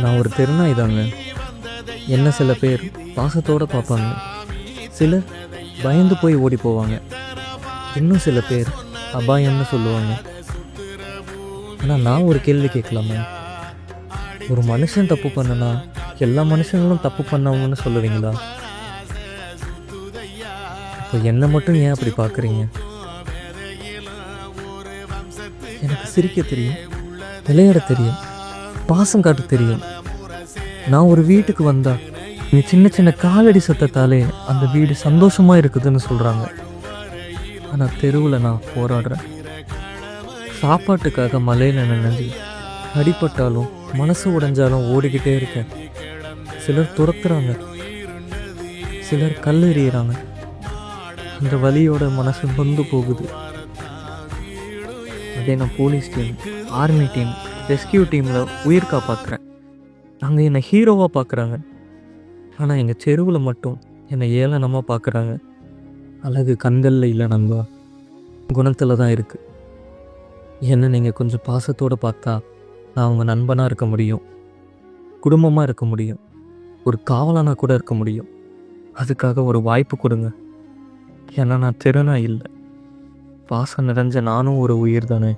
நான் ஒரு தெருநாய் தாங்க. என்ன சில பேர் பாசத்தோடு பார்ப்பாங்க, சிலர் பயந்து போய் ஓடி போவாங்க, இன்னும் சில பேர் அபாயம்னு சொல்லுவாங்க. ஆனால் நான் ஒரு கேள்வி கேட்கலாமா? ஒரு மனுஷன் தப்பு பண்ணனா எல்லா மனுஷங்களும் தப்பு பண்ணவங்கன்னு சொல்லுவீங்களா? இப்போ என்னை மட்டும் ஏன் அப்படி பார்க்குறீங்க? எனக்கு சிரிக்க தெரியும், விளையாட தெரியும், பாசம் காட்ட தெரியும். நான் ஒரு வீட்டுக்கு வந்தா நீ சின்ன சின்ன காலடி சத்தத்தாலே அந்த வீடு சந்தோஷமாக இருக்குதுன்னு சொல்கிறாங்க. ஆனால் தெருவில் நான் போராடுறேன். சாப்பாட்டுக்காக மலையில் நினைஞ்சு அடிப்பட்டாலும் மனசு உடைஞ்சாலும் ஓடிக்கிட்டே இருக்கேன். சிலர் துரத்துறாங்க, சிலர் கல் எறிகிறாங்க. அந்த வலியோட மனசு நொந்து போகுது. அதே நான் police team, army team, rescue டீமில் உயிர் காப்பாற்றுறேன். அங்கே என்னை ஹீரோவாக பார்க்குறாங்க. ஆனால் எங்கள் தெருவில் மட்டும் என்னை ஏளனமாக பார்க்குறாங்க. அழகு கண்களில் இல்லை நண்பா, குணத்தில் தான் இருக்குது. என்னை நீங்கள் கொஞ்சம் பாசத்தோடு பார்த்தா நான் அவங்க நண்பனாக இருக்க முடியும், குடும்பமாக இருக்க முடியும், ஒரு காவலனாக கூட இருக்க முடியும். அதுக்காக ஒரு வாய்ப்பு கொடுங்க. ஏன்னா நான் தெருநாய் இல்லை, பாசம் நிறைஞ்ச நானும் ஒரு உயிர் தானே.